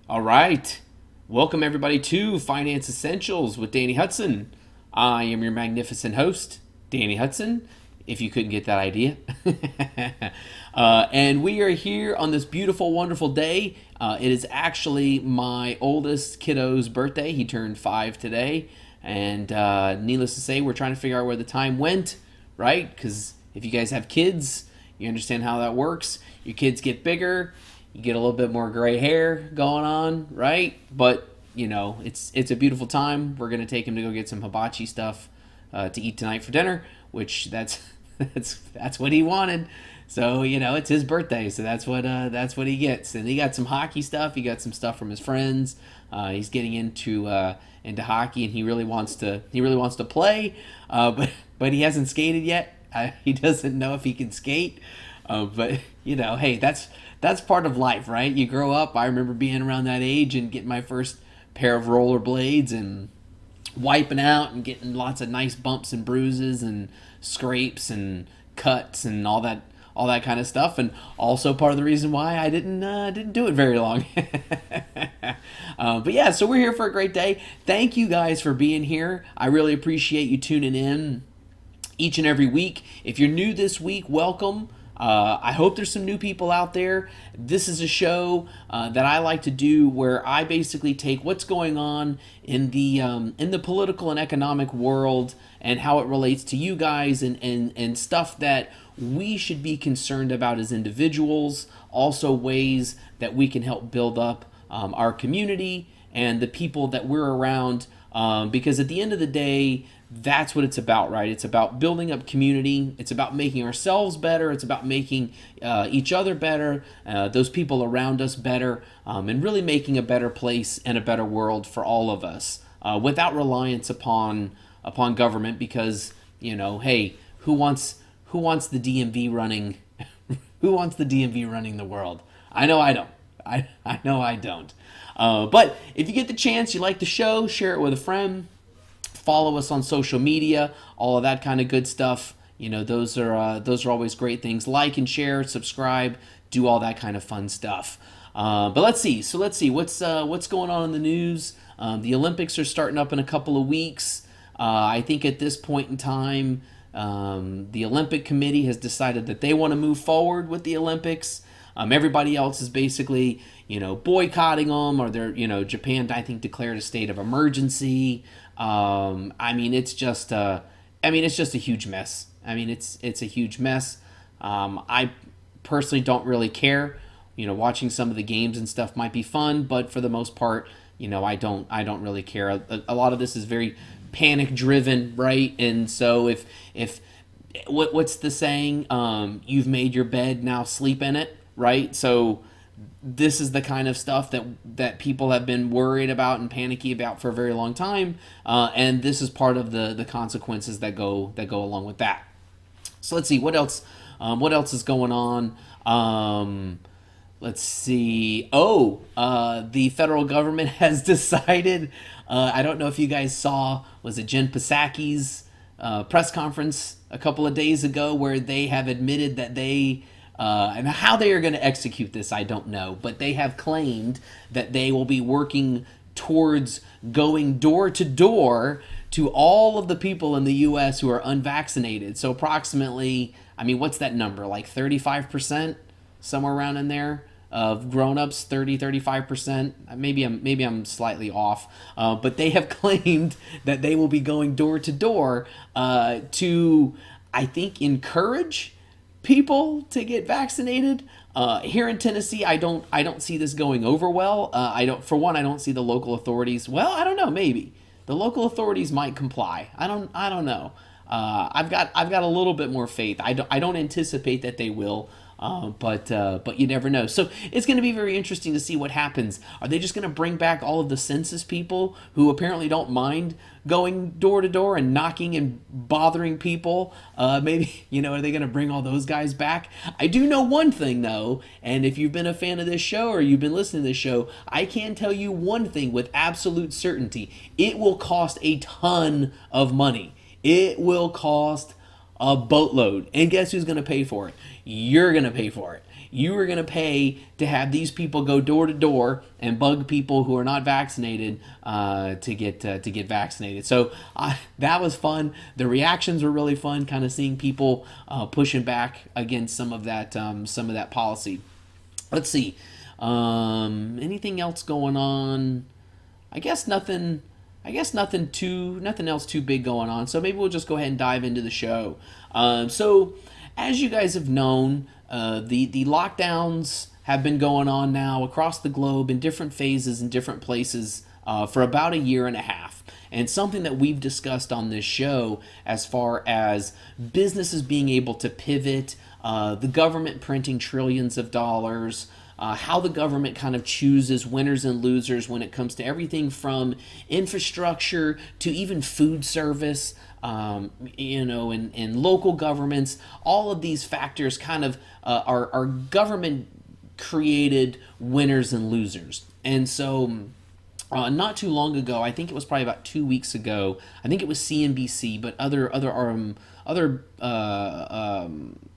All right. Welcome, everybody, to Finance Essentials with Danny Hudson. I am your magnificent host, Danny Hudson, if you couldn't get that idea. And we are here on this beautiful, wonderful day. It is actually my oldest kiddo's birthday. He turned 5 today. And needless to say, we're trying to figure out where the time went, right? Because if you guys have kids, you understand how that works. Your kids get bigger, you get a little bit more gray hair going on, right? But it's a beautiful time. We're gonna take him to go get some hibachi stuff to eat tonight for dinner, which that's that's what he wanted. So it's his birthday, so that's what he gets. And he got some hockey stuff. He got some stuff from his friends. He's getting into hockey, and he really wants to play, but he hasn't skated yet. He doesn't know if he can skate. But hey, that's part of life, right? You grow up. I remember being around that age and getting my first pair of rollerblades and wiping out and getting lots of nice bumps and bruises and scrapes and cuts and all that kind of stuff. And also part of the reason why I didn't do it very long. But yeah, so we're here for a great day. Thank you guys for being here. I really appreciate you tuning in each and every week. If you're new this week, welcome. I hope there's some new people out there. This is a show that I like to do where I basically take what's going on in the political and economic world and how it relates to you guys and stuff that we should be concerned about as individuals. Also ways that we can help build up our community and the people that we're around. Because at the end of the day, that's what it's about, right? It's about building up community. It's about making ourselves better. It's about making each other better, those people around us better, and really making a better place and a better world for all of us without reliance upon government. Because hey, who wants the DMV running? Who wants the DMV running the world? I know I don't. I know I don't. But if you get the chance, you like the show, share it with a friend. Follow us on social media, all of that kind of good stuff. Those are always great things. Like and share, subscribe, do all that kind of fun stuff. But let's see. So let's see what's going on in the news. The Olympics are starting up in a couple of weeks. I think at this point in time, the Olympic Committee has decided that they want to move forward with the Olympics. Everybody else is basically, boycotting them, or Japan, I think, declared a state of emergency. It's just a huge mess. It's a huge mess. I personally don't really care. Watching some of the games and stuff might be fun, but for the most part, I don't really care. A lot of this is very panic driven, right? And so if what's the saying? You've made your bed, now sleep in it, right? So this is the kind of stuff that people have been worried about and panicky about for a very long time, and this is part of the consequences that go along with that. So let's see what else is going on. Let's see. The federal government has decided. I don't know if you guys saw. Was it Jen Psaki's press conference a couple of days ago, where they have admitted that they. And how they are going to execute this, I don't know. But they have claimed that they will be working towards going door to door to all of the people in the U.S. who are unvaccinated. So approximately, what's that number? Like 35%? Somewhere around in there of grown-ups, 35%. Maybe I'm slightly off. But they have claimed that they will be going door to door to, I think, encourage people to get vaccinated. Here in Tennessee, I don't see this going over well. I don't see the local authorities. Well, I don't know. Maybe the local authorities might comply. I don't know. I've got a little bit more faith. I don't anticipate that they will. But you never know. So it's going to be very interesting to see what happens. Are they just going to bring back all of the census people who apparently don't mind going door to door and knocking and bothering people? Maybe, are they going to bring all those guys back? I do know one thing, though, and if you've been a fan of this show or you've been listening to this show, I can tell you one thing with absolute certainty. It will cost a ton of money. It will cost a boatload. And guess who's going to pay for it? You're going to pay for it. you were going to pay to have these people go door to door and bug people who are not vaccinated to get vaccinated. So that was fun. The reactions were really fun, kind of seeing people pushing back against some of that policy. Let's see. Anything else going on? I guess nothing. Nothing else too big going on. So maybe we'll just go ahead and dive into the show. So, as you guys have known, the lockdowns have been going on now across the globe in different phases in different places for about a year and a half. And something that we've discussed on this show, as far as businesses being able to pivot, the government printing trillions of dollars. How the government kind of chooses winners and losers when it comes to everything from infrastructure to even food service, and local governments. All of these factors kind of are government created winners and losers. And so not too long ago, I think it was probably about 2 weeks ago, I think it was CNBC, but other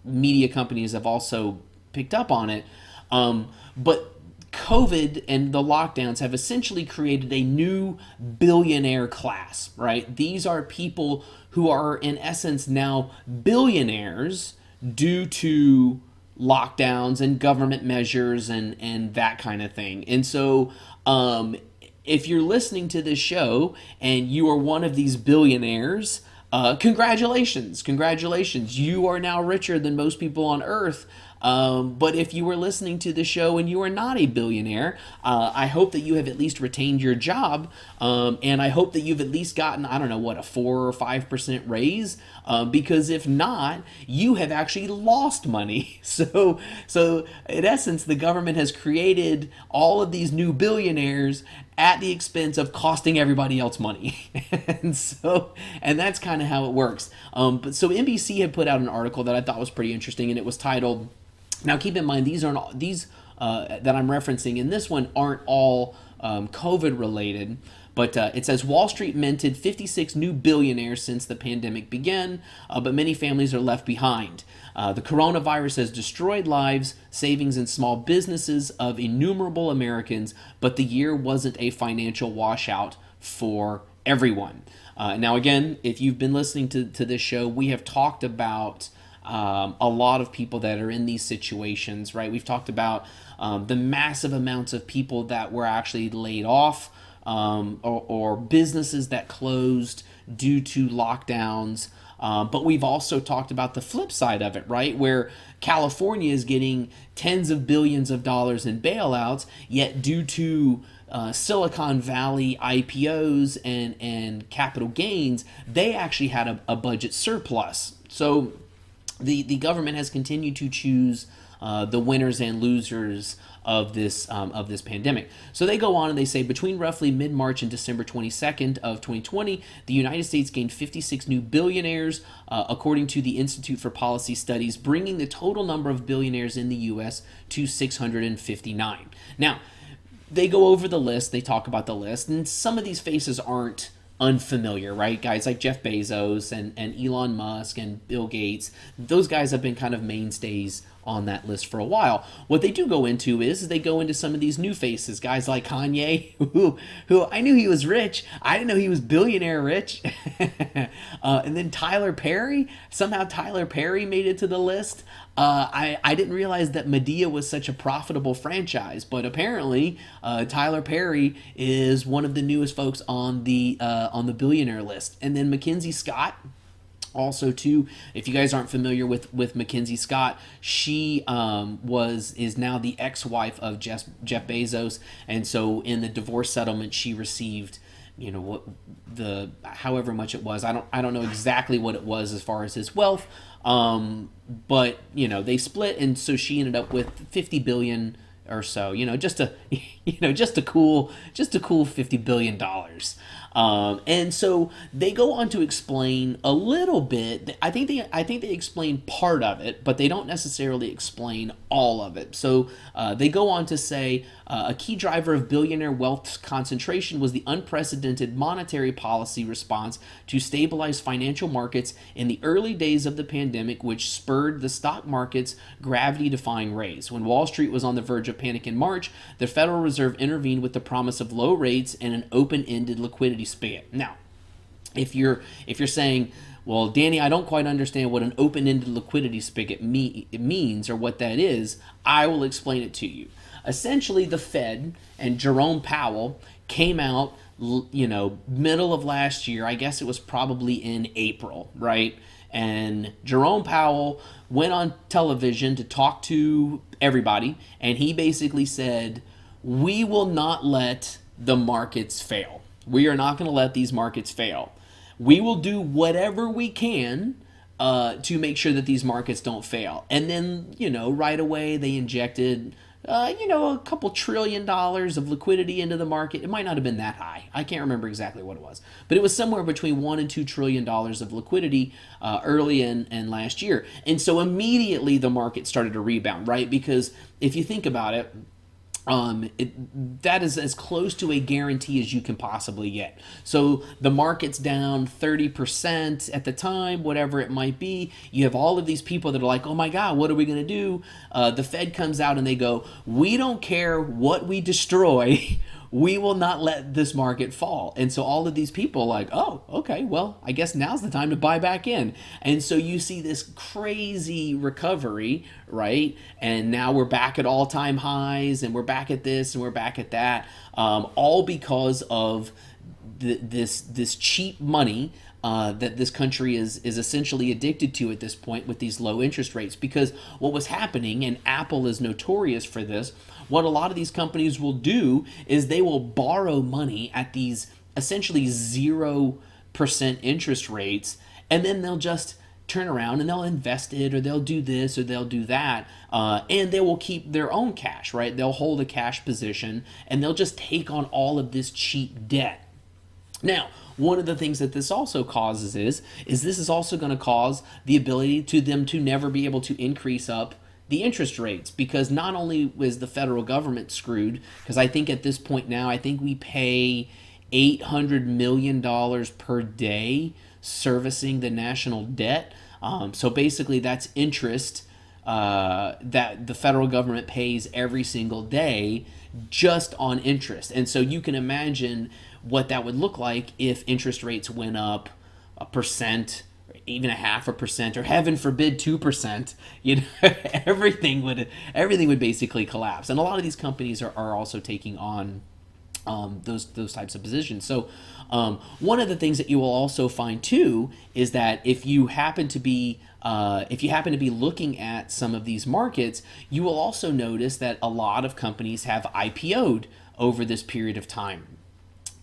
media companies have also picked up on it. But COVID and the lockdowns have essentially created a new billionaire class, right? These are people who are, in essence, now billionaires due to lockdowns and government measures and that kind of thing. And so, if you're listening to this show and you are one of these billionaires, congratulations. You are now richer than most people on earth. But if you were listening to the show and you are not a billionaire, I hope that you have at least retained your job, and I hope that you've at least gotten, I don't know, what, a 4 or 5% raise, because if not, you have actually lost money. So in essence, the government has created all of these new billionaires at the expense of costing everybody else money. and that's kind of how it works. But so NBC had put out an article that I thought was pretty interesting, and it was titled, now keep in mind, these that I'm referencing in this one aren't all COVID related, but it says Wall Street minted 56 new billionaires since the pandemic began, but many families are left behind. The coronavirus has destroyed lives, savings, and small businesses of innumerable Americans, but the year wasn't a financial washout for everyone. Now, again, if you've been listening to this show, we have talked about a lot of people that are in these situations, right? We've talked about the massive amounts of people that were actually laid off, or businesses that closed due to lockdowns. But we've also talked about the flip side of it, right? Where California is getting tens of billions of dollars in bailouts, yet due to Silicon Valley IPOs and capital gains, they actually had a budget surplus. So the government has continued to choose the winners and losers of this pandemic. So they go on and they say between roughly mid-March and December 22nd of 2020, the United States gained 56 new billionaires, according to the Institute for Policy Studies, bringing the total number of billionaires in the U.S. to 659. Now, they go over the list, they talk about the list, and some of these faces aren't unfamiliar, right? Guys like Jeff Bezos and Elon Musk and Bill Gates, those guys have been kind of mainstays on that list for a while. What they do go into is they go into some of these new faces, guys like Kanye, who I knew he was rich. I didn't know he was billionaire rich. And then Tyler Perry, somehow Tyler Perry made it to the list. I didn't realize that Medea was such a profitable franchise, but apparently Tyler Perry is one of the newest folks on the billionaire list. And then Mackenzie Scott, also too, if you guys aren't familiar with Mackenzie Scott, she is now the ex-wife of Jeff Bezos, and so in the divorce settlement she received, however much it was. I don't know exactly what it was as far as his wealth, but they split, and so she ended up with 50 billion or so. Just a just a cool $50 billion. And so they go on to explain a little bit. I think they explain part of it, but they don't necessarily explain all of it. So they go on to say a key driver of billionaire wealth concentration was the unprecedented monetary policy response to stabilize financial markets in the early days of the pandemic, which spurred the stock market's gravity-defying raise. When Wall Street was on the verge of panic in March, the Federal Reserve intervened with the promise of low rates and an open-ended liquidity spigot. Now, if you're saying, well, Danny, I don't quite understand what an open-ended liquidity spigot means or what that is, I will explain it to you. Essentially, the Fed and Jerome Powell came out, middle of last year. I guess it was probably in April, right? And Jerome Powell went on television to talk to everybody, and he basically said, we will not let the markets fail. We are not going to let these markets fail. We will do whatever we can to make sure that these markets don't fail. And then, right away they injected, a couple $1 trillion of liquidity into the market. It might not have been that high. I can't remember exactly what it was. But it was somewhere between $1 and $2 trillion of liquidity early in last year. And so immediately the market started to rebound, right? Because if you think about it, that is as close to a guarantee as you can possibly get. So the market's down 30% at the time, whatever it might be. You have all of these people that are like, oh my God, what are we going to do? The Fed comes out and they go, we don't care what we destroy. We will not let this market fall. And so all of these people are like, oh, okay, well, I guess now's the time to buy back in. And so you see this crazy recovery, right? And now we're back at all-time highs, and we're back at this, and we're back at that, all because of this cheap money that this country is essentially addicted to at this point with these low interest rates. Because what was happening, and Apple is notorious for this, what a lot of these companies will do is they will borrow money at these essentially 0% interest rates, and then they'll just turn around and they'll invest it, or they'll do this or they'll do that, and they will keep their own cash, right? They'll hold a cash position and they'll just take on all of this cheap debt. Now, one of the things that this also causes is this is also going to cause the ability to them to never be able to increase up the interest rates, because not only is the federal government screwed, because I think at this point now, I think we pay $800 million per day servicing the national debt. So basically that's interest that the federal government pays every single day just on interest. And so you can imagine what that would look like if interest rates went up 1%, or even 0.5%, or heaven forbid 2%. Everything would basically collapse. And a lot of these companies are also taking on those types of positions. So one of the things that you will also find too is that if you happen to be looking at some of these markets, you will also notice that a lot of companies have IPO'd over this period of time.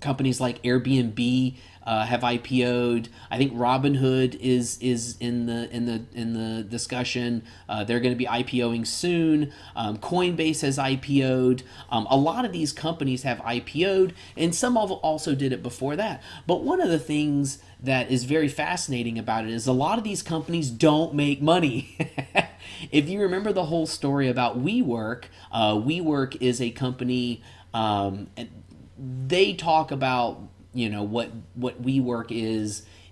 Companies like Airbnb have IPO'd. I think Robinhood is in the discussion. They're going to be IPOing soon. Coinbase has IPO'd. A lot of these companies have IPO'd, and some of them also did it before that. But one of the things that is very fascinating about it is a lot of these companies don't make money. If you remember the whole story about WeWork, WeWork is a company. They talk about what WeWork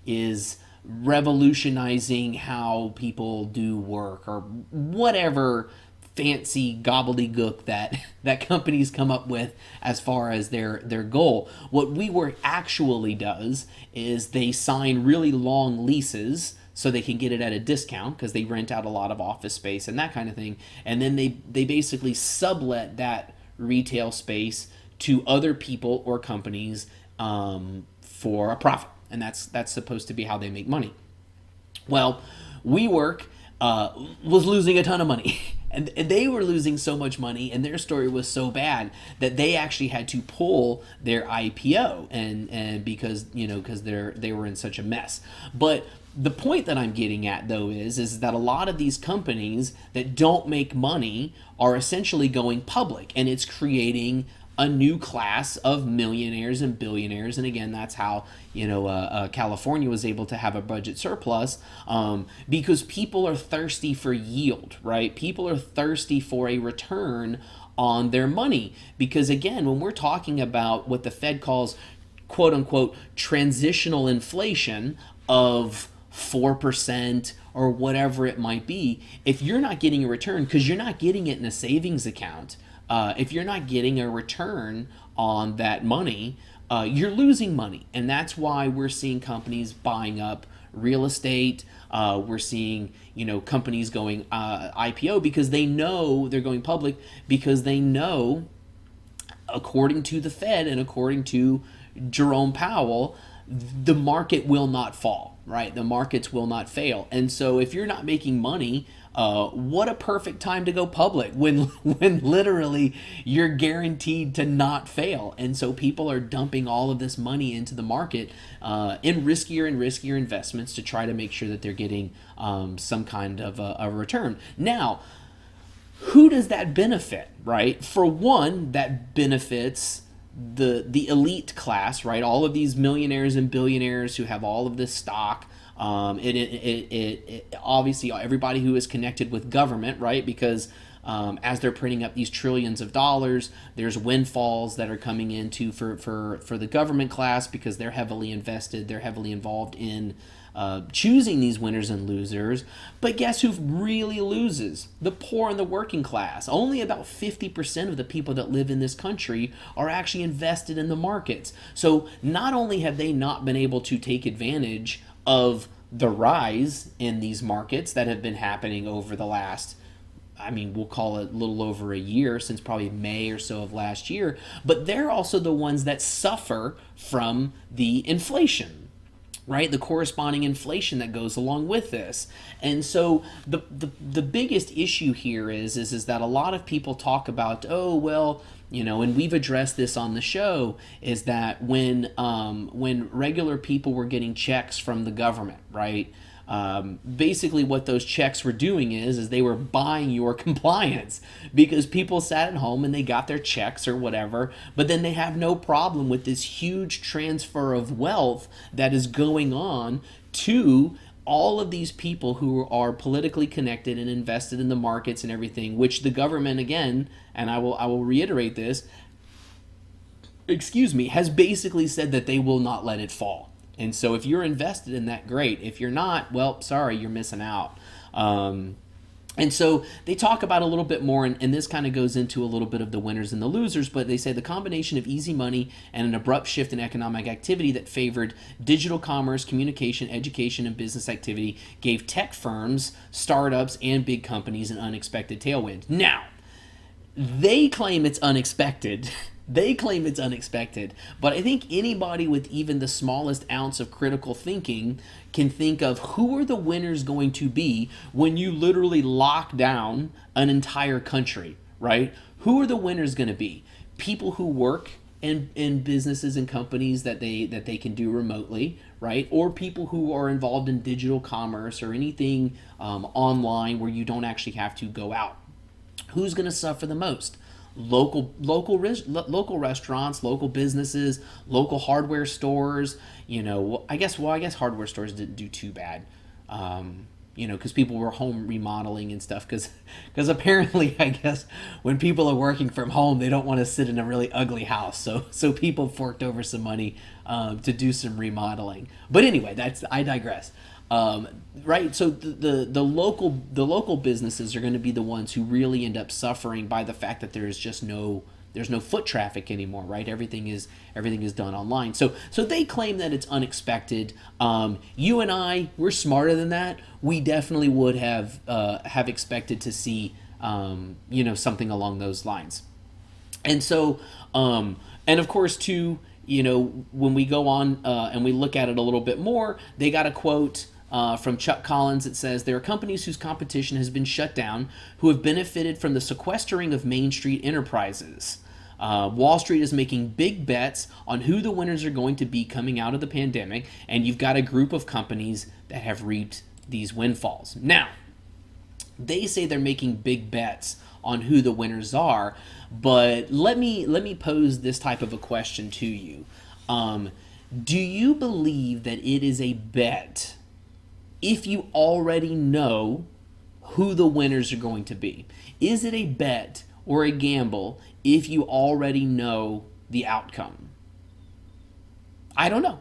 is revolutionizing how people do work, or whatever fancy gobbledygook that companies come up with as far as their goal. What WeWork actually does is they sign really long leases so they can get it at a discount, because they rent out a lot of office space and that kind of thing, and then they basically sublet that retail space to other people or companies for a profit, and that's supposed to be how they make money. Well, WeWork was losing a ton of money, and they were losing so much money, and their story was so bad that they actually had to pull their IPO, and because because they were in such a mess. But the point that I'm getting at though is that a lot of these companies that don't make money are essentially going public, and it's creating a new class of millionaires and billionaires. And again, that's how California was able to have a budget surplus, because people are thirsty for yield, right? People are thirsty for a return on their money, because again, when we're talking about what the Fed calls quote unquote transitional inflation of 4% or whatever it might be, if you're not getting a return because you're not getting it in a savings account, if you're not getting a return on that money, you're losing money. And that's why we're seeing companies buying up real estate. We're seeing companies going IPO because they know they're going public, because they know, according to the Fed and according to Jerome Powell, the market will not fall, right? The markets will not fail. And so if you're not making money, what a perfect time to go public when literally you're guaranteed to not fail. And so people are dumping all of this money into the market in riskier and riskier investments to try to make sure that they're getting some kind of a return. Now, who does that benefit, right? For one, that benefits the elite class, right? All of these millionaires and billionaires who have all of this stock. It obviously everybody who is connected with government, right? Because as they're printing up these trillions of dollars, there's windfalls that are coming into for the government class, because they're heavily invested, they're heavily involved in choosing these winners and losers. But guess who really loses? The poor and the working class. Only about 50% of the people that live in this country are actually invested in the markets. So not only have they not been able to take advantage of the rise in these markets that have been happening over the last, we'll call it a little over a year, since probably May or so of last year, but they're also the ones that suffer from the inflation, right? The corresponding inflation that goes along with this. And so the biggest issue here is that a lot of people talk about, oh, well, and we've addressed this on the show, is that when regular people were getting checks from the government, right? Basically what those checks were doing is they were buying your compliance, because people sat at home and they got their checks or whatever, but then they have no problem with this huge transfer of wealth that is going on to all of these people who are politically connected and invested in the markets and everything, which the government, again, and I will reiterate this, has basically said that they will not let it fall. And so if you're invested in that, great. If you're not, well, sorry, you're missing out. And so they talk about a little bit more, and this kind of goes into a little bit of the winners and the losers, but they say the combination of easy money and an abrupt shift in economic activity that favored digital commerce, communication, education, and business activity gave tech firms, startups, and big companies an unexpected tailwind. Now, they claim it's unexpected. They claim it's unexpected, but I think anybody with even the smallest ounce of critical thinking can think of who are the winners going to be when you literally lock down an entire country, right? Who are the winners going to be? People who work in businesses and companies that they can do remotely, right? Or people who are involved in digital commerce or anything online where you don't actually have to go out. Who's going to suffer the most? Local restaurants, local businesses, local hardware stores. I guess hardware stores didn't do too bad. Because people were home remodeling and stuff. Because apparently, I guess when people are working from home, they don't want to sit in a really ugly house. So people forked over some money to do some remodeling. But anyway, I digress. Right, so the local businesses are going to be the ones who really end up suffering by the fact that there's no foot traffic anymore, right? Everything is done online. So they claim that it's unexpected. You and I, we're smarter than that. We definitely would have expected to see something along those lines. And so and of course too, when we go on and we look at it a little bit more, they got a quote from Chuck Collins. It says, there are companies whose competition has been shut down who have benefited from the sequestering of Main Street enterprises. Wall Street is making big bets on who the winners are going to be coming out of the pandemic, and you've got a group of companies that have reaped these windfalls. Now, they say they're making big bets on who the winners are, but let me pose this type of a question to you. Do you believe that it is a bet if you already know who the winners are going to be? Is it a bet or a gamble if you already know the outcome? I don't know.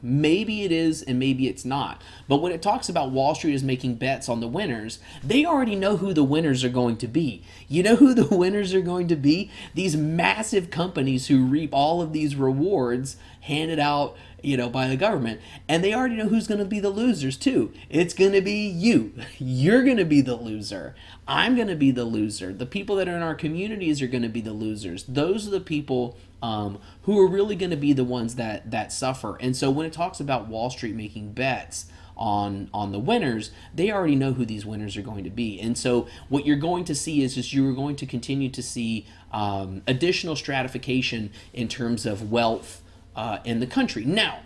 Maybe it is and maybe it's not. But when it talks about Wall Street is making bets on the winners, they already know who the winners are going to be. You know who the winners are going to be? These massive companies who reap all of these rewards handed out, by the government. And they already know who's going to be the losers too. It's going to be you. You're going to be the loser. I'm going to be the loser. The people that are in our communities are going to be the losers. Those are the people who are really going to be the ones that suffer. And so when it talks about Wall Street making bets on the winners, they already know who these winners are going to be. And so what you're going to see is you're going to continue to see additional stratification in terms of wealth in the country. Now,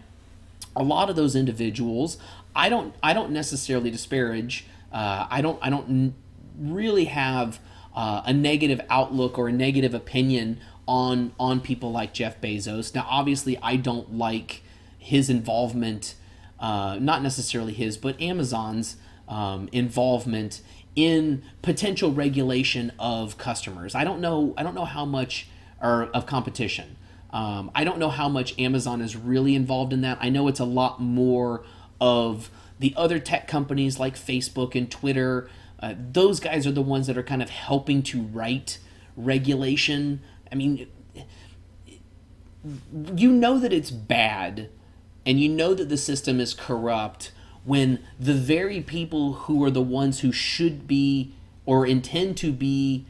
a lot of those individuals, I don't necessarily disparage. I don't really have a negative outlook or a negative opinion on people like Jeff Bezos. Now, obviously, I don't like his involvement, not necessarily his, but Amazon's involvement in potential regulation of customers. I don't know how much, or of competition. I don't know how much Amazon is really involved in that. I know it's a lot more of the other tech companies like Facebook and Twitter. Those guys are the ones that are kind of helping to write regulation. I mean, you know that it's bad and you know that the system is corrupt when the very people who are the ones who should be or intend to be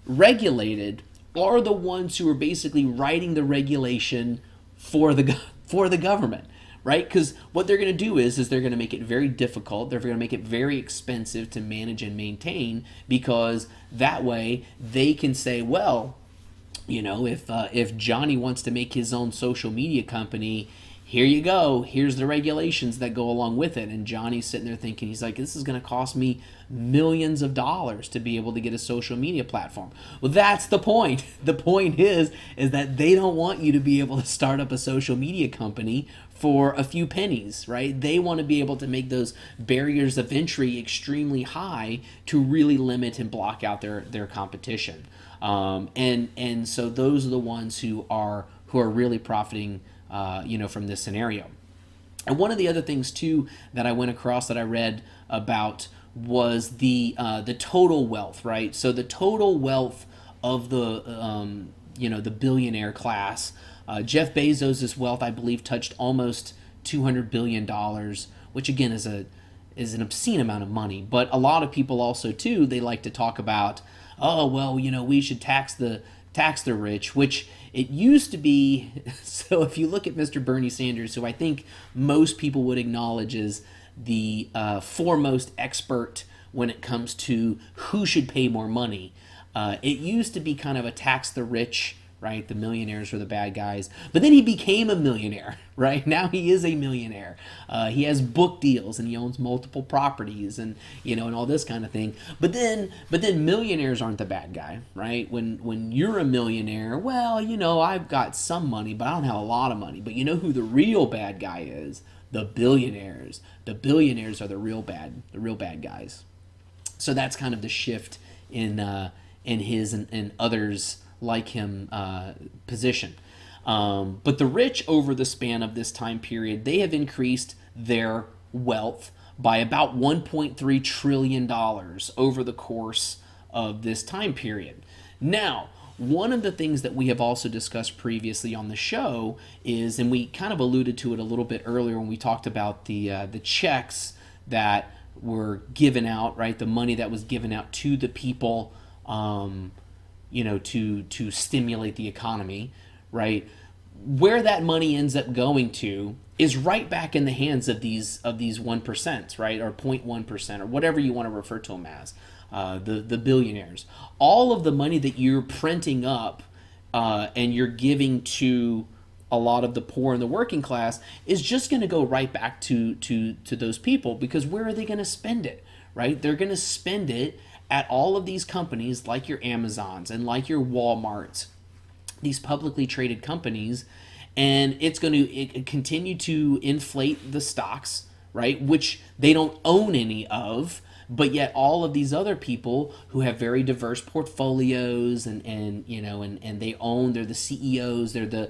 regulated are the ones who are basically writing the regulation for the government, right? Because what they're going to do is they're going to make it very difficult. They're going to make it very expensive to manage and maintain, because that way they can say, well, if Johnny wants to make his own social media company, here you go. Here's the regulations that go along with it. And Johnny's sitting there thinking, he's like, this is going to cost me millions of dollars to be able to get a social media platform. Well, that's the point. The point is that they don't want you to be able to start up a social media company for a few pennies, right? They want to be able to make those barriers of entry extremely high to really limit and block out their competition. And so those are the ones who are really profiting from this scenario. And one of the other things too that I went across that I read about was the total wealth, right? So the total wealth of the billionaire class. Jeff Bezos' wealth, I believe, touched almost $200 billion, which again is an obscene amount of money. But a lot of people also too, they like to talk about, oh well, we should tax the rich, which it used to be. So if you look at Mr. Bernie Sanders, who I think most people would acknowledge is the foremost expert when it comes to who should pay more money, it used to be kind of a tax the rich, right? The millionaires were the bad guys. But then he became a millionaire, right? Now he is a millionaire. He has book deals and he owns multiple properties and and all this kind of thing. But then millionaires aren't the bad guy, right? When you're a millionaire, well, I've got some money, but I don't have a lot of money. But you know who the real bad guy is? The billionaires. The billionaires are the real bad guys. So that's kind of the shift in his and others like him position. But the rich, over the span of this time period, they have increased their wealth by about $1.3 trillion over the course of this time period. Now, one of the things that we have also discussed previously on the show is, and we kind of alluded to it a little bit earlier when we talked about the checks that were given out, right? The money that was given out to the people, to stimulate the economy, right? where that money ends up going to is right back in the hands of these 1%, right, or 0.1%, or whatever you want to refer to them as, the billionaires. All of the money that you're printing up and you're giving to a lot of the poor and the working class is just going to go right back to those people, because where are they going to spend it, right? They're going to spend it at all of these companies like your Amazons and like your Walmarts, these publicly traded companies, and it's going to continue to inflate the stocks, right, which they don't own any of, but yet all of these other people who have very diverse portfolios, and you know, and they're the CEOs, they're the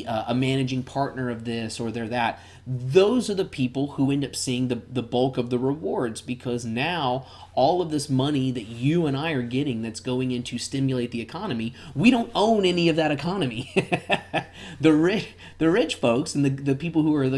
a managing partner of this, or they're that. Those are the people who end up seeing the bulk of the rewards, because now all of this money that you and I are getting that's going in to stimulate the economy, we don't own any of that economy. The rich folks and the people who are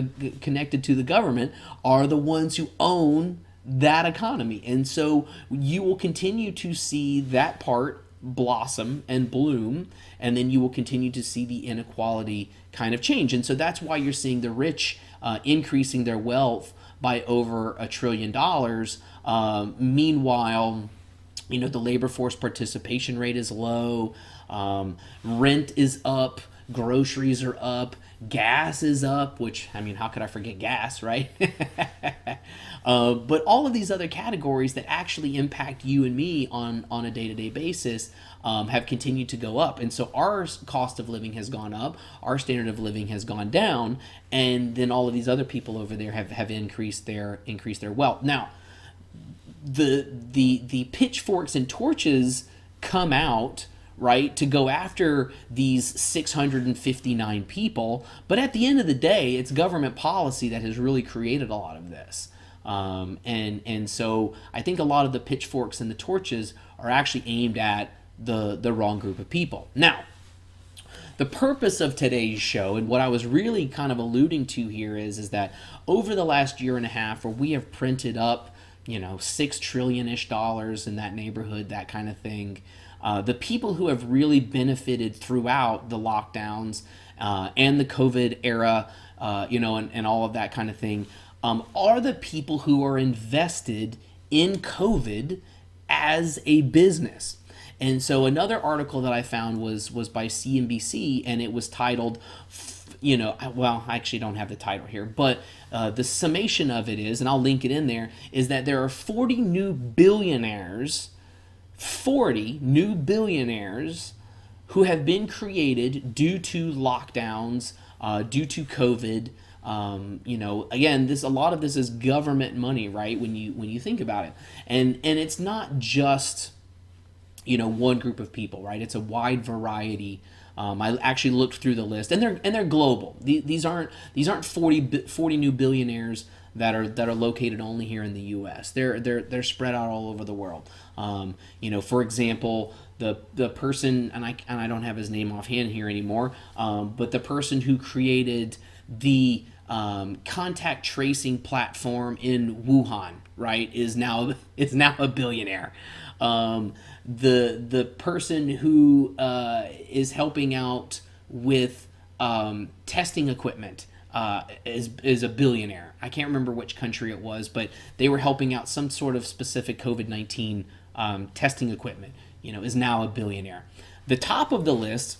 connected to the government are the ones who own that economy. And so you will continue to see that part blossom and bloom, and then you will continue to see the inequality kind of change. And so that's why you're seeing the rich increasing their wealth by over $1 trillion. Meanwhile, you know, the labor force participation rate is low, rent is up, groceries are up, gas is up, which, I mean, how could I forget gas, right? But all of these other categories that actually impact you and me on a day-to-day basis have continued to go up. And so our cost of living has gone up, our standard of living has gone down, and then all of these other people over there have increased their wealth. Now, the pitchforks and torches come out, right, to go after these 659 people, but at the end of the day, it's government policy that has really created a lot of this. And so I think a lot of the pitchforks and the torches are actually aimed at the wrong group of people. Now, the purpose of today's show, and what I was really kind of alluding to here, is that over the last year and a half, where we have printed up, you know, $6 trillion-ish in that neighborhood, that kind of thing, the people who have really benefited throughout the lockdowns and the COVID era, you know, and all of that kind of thing, are the people who are invested in COVID as a business. And so another article that I found was by CNBC, and it was titled, you know, well, I actually don't have the title here, but the summation of it is, and I'll link it in there, is that there are 40 new billionaires who have been created due to lockdowns, due to COVID. You know, again, a lot of this is government money, right? When you think about it, and it's not just, you know, one group of people, right? It's a wide variety. I actually looked through the list, and they're global. These aren't 40 new billionaires that are located only here in the U.S. They're spread out all over the world. You know, for example, the person, and I don't have his name offhand here anymore, but the person who created the contact tracing platform in Wuhan, right, is now a billionaire. The person who is helping out with testing equipment is a billionaire. I can't remember which country it was, but they were helping out some sort of specific COVID-19 testing equipment. You know, is now a billionaire. The top of the list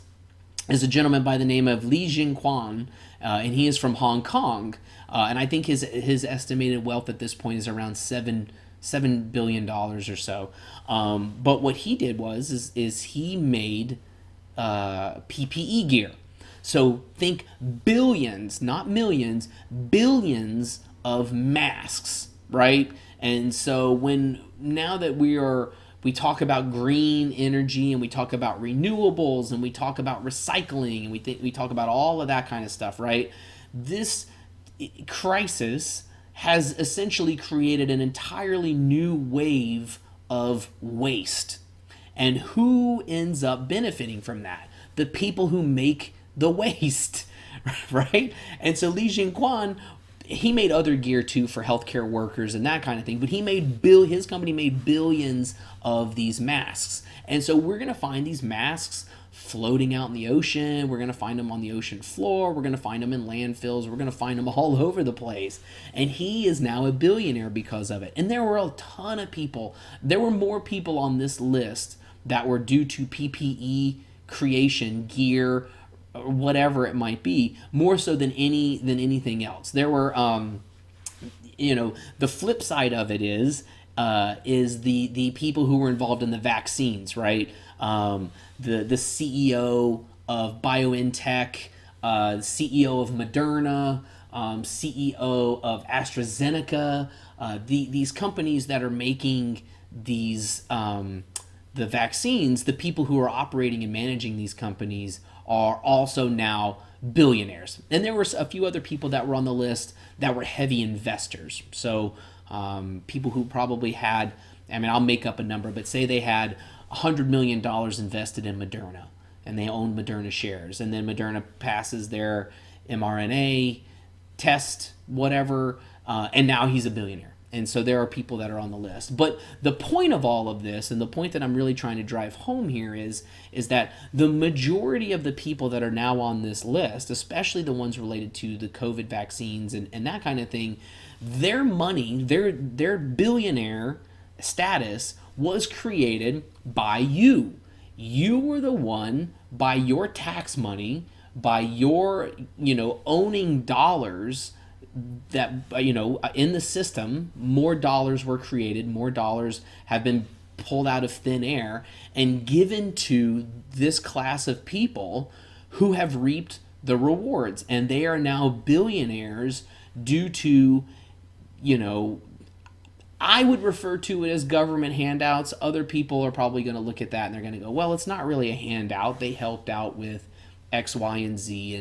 is a gentleman by the name of Li Jingquan, and he is from Hong Kong, and I think his estimated wealth at this point is around $7 billion or so. But what he did is he made PPE gear. So think billions, not millions, billions of masks, right? And so now that we talk about green energy, and we talk about renewables, and we talk about recycling, and we talk about all of that kind of stuff, right? This crisis has essentially created an entirely new wave of waste. And who ends up benefiting from that? The people who make the waste, right? And so Li Jingquan, he made other gear too for healthcare workers and that kind of thing. But his company made billions of these masks, and so we're gonna find these masks floating out in the ocean. We're going to find them on the ocean floor. We're going to find them in landfills. We're going to find them all over the place. And he is now a billionaire because of it. And there were a ton of people. There were more people on this list that were due to PPE creation, gear, or whatever it might be, more so than anything else. There were, the flip side of it is the people who were involved in the vaccines, right? The CEO of BioNTech, CEO of Moderna, CEO of AstraZeneca, these companies that are making these the vaccines. The people who are operating and managing these companies are also now billionaires. And there were a few other people that were on the list that were heavy investors. So people who probably had, I'll make up a number, but say they had $100 million invested in Moderna and they own Moderna shares, and then Moderna passes their mRNA test, whatever, and now he's a billionaire. And so there are people that are on the list. But the point of all of this, and the point that I'm really trying to drive home here is that the majority of the people that are now on this list, especially the ones related to the COVID vaccines and that kind of thing, their money, their billionaire status was created by you. You were the one, by your tax money, by your, owning dollars, that, in the system, more dollars were created, more dollars have been pulled out of thin air and given to this class of people who have reaped the rewards. And they are now billionaires due to, I would refer to it as government handouts. Other people are probably going to look at that and they're going to go, well, it's not really a handout. They helped out with X, Y, and Z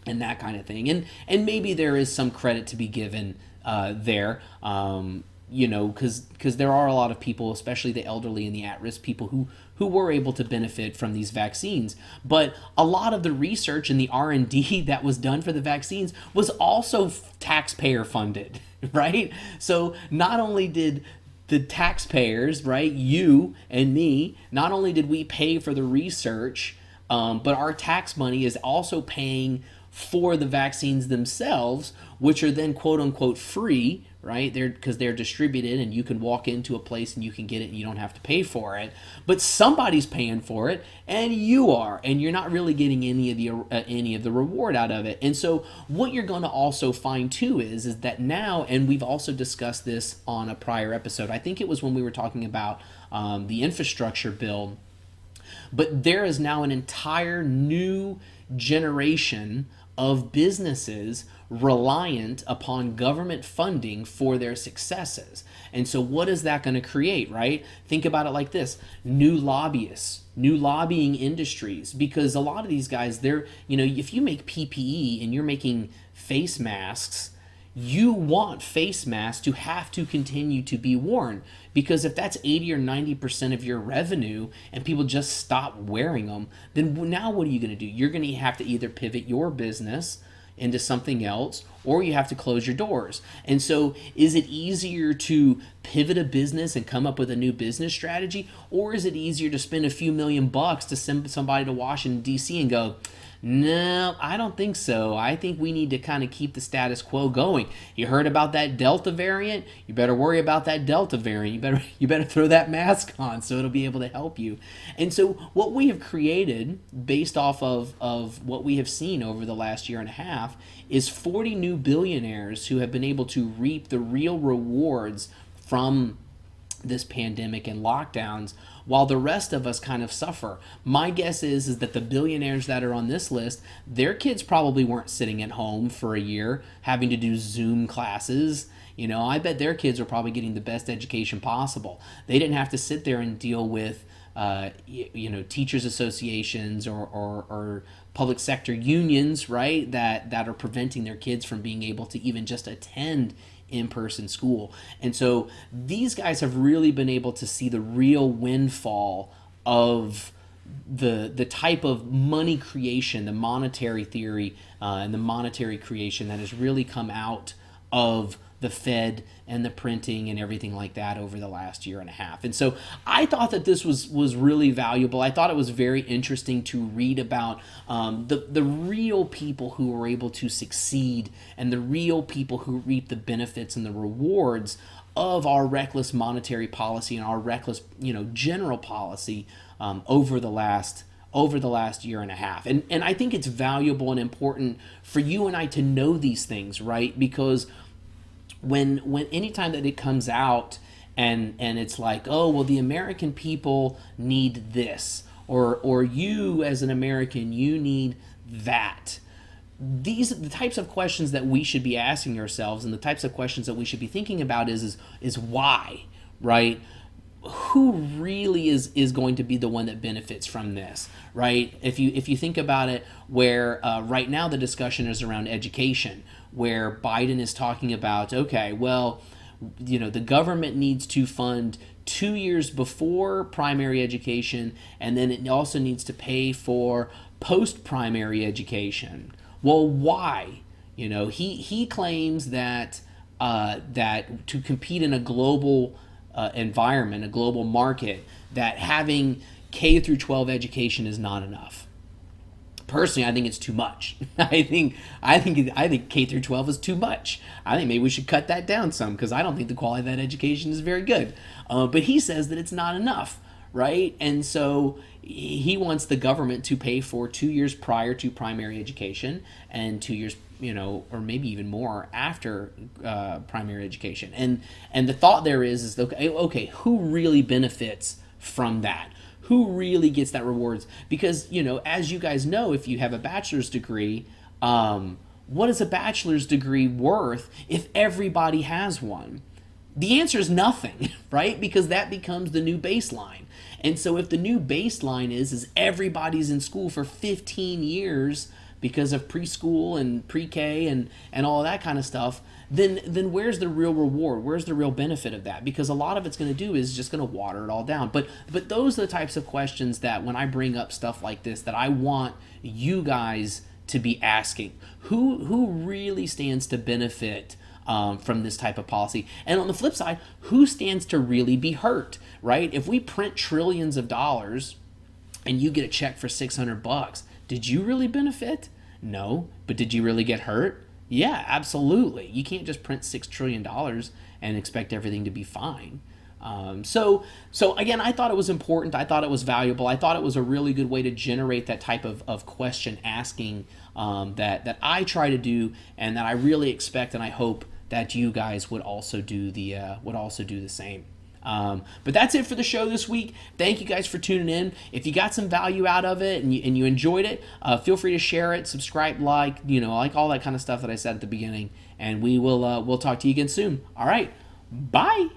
and that kind of thing. And maybe there is some credit to be given there, because there are a lot of people, especially the elderly and the at-risk people who were able to benefit from these vaccines. But a lot of the research and the R&D that was done for the vaccines was also taxpayer funded, right? So not only did the taxpayers, right, you and me, not only did we pay for the research, but our tax money is also paying for the vaccines themselves, which are then quote unquote free, right? Because they're distributed and you can walk into a place and you can get it and you don't have to pay for it. But somebody's paying for it, and you are, and you're not really getting any of the reward out of it. And so what you're going to also find too is that now, and we've also discussed this on a prior episode, I think it was when we were talking about the infrastructure bill, but there is now an entire new generation of businesses reliant upon government funding for their successes. And so what is that going to create, right? Think about it like this: new lobbyists, new lobbying industries, because a lot of these guys, they're, if you make PPE and you're making face masks, you want face masks to have to continue to be worn, because if that's 80 or 90% of your revenue and people just stop wearing them, then now what are you going to do? You're going to have to either pivot your business into something else, or you have to close your doors. And so is it easier to pivot a business and come up with a new business strategy, or is it easier to spend a few $1,000,000 to send somebody to Washington, D.C. and go, no, I don't think so. I think we need to kind of keep the status quo going. You heard about that Delta variant? You better worry about that Delta variant. You better throw that mask on so it'll be able to help you. And so what we have created based off of what we have seen over the last year and a half is 40 new billionaires who have been able to reap the real rewards from this pandemic and lockdowns, while the rest of us kind of suffer. My guess is that the billionaires that are on this list, their kids probably weren't sitting at home for a year having to do Zoom classes. I bet their kids were probably getting the best education possible. They didn't have to sit there and deal with teachers associations or public sector unions, right, that are preventing their kids from being able to even just attend in-person school. And so these guys have really been able to see the real windfall of the type of money creation, the monetary theory, and the monetary creation that has really come out of the Fed and the printing and everything like that over the last year and a half. And so I thought that this was really valuable. I thought it was very interesting to read about the real people who were able to succeed and the real people who reap the benefits and the rewards of our reckless monetary policy and our reckless, general policy over the last year and a half. And I think it's valuable and important for you and I to know these things, right? Because when anytime that it comes out and it's like, oh, well, the American people need this, or you as an American, you need that. These are the types of questions that we should be asking ourselves, and the types of questions that we should be thinking about is why, right? Who really is going to be the one that benefits from this, right? If you think about it, where right now the discussion is around education, where Biden is talking about, okay, well, the government needs to fund 2 years before primary education, and then it also needs to pay for post-primary education. Well, why? He claims that that to compete in a global environment, a global market, that having K through 12 education is not enough. Personally, I think it's too much. I think K through 12 is too much. I think maybe we should cut that down some, because I don't think the quality of that education is very good. But he says that it's not enough, right? And so he wants the government to pay for 2 years prior to primary education and 2 years, or maybe even more after primary education. And the thought there is okay, who really benefits from that? Who really gets that rewards? Because, as you guys know, if you have a bachelor's degree, what is a bachelor's degree worth if everybody has one? The answer is nothing, right? Because that becomes the new baseline. And so if the new baseline is everybody's in school for 15 years because of preschool and pre-K and all that kind of stuff, then where's the real reward? Where's the real benefit of that? Because a lot of it's going to do is just going to water it all down. But those are the types of questions that when I bring up stuff like this, that I want you guys to be asking. Who really stands to benefit from this type of policy? And on the flip side, who stands to really be hurt, right? If we print trillions of dollars and you get a check for $600, did you really benefit? No. But did you really get hurt? Yeah, absolutely. You can't just print $6 trillion and expect everything to be fine. So again, I thought it was important. I thought it was valuable. I thought it was a really good way to generate that type of question asking that I try to do, and that I really expect and I hope that you guys would also do the same. But that's it for the show this week. Thank you guys for tuning in. If you got some value out of it and you enjoyed it, feel free to share it, subscribe, like all that kind of stuff that I said at the beginning. And we'll talk to you again soon. All right, bye.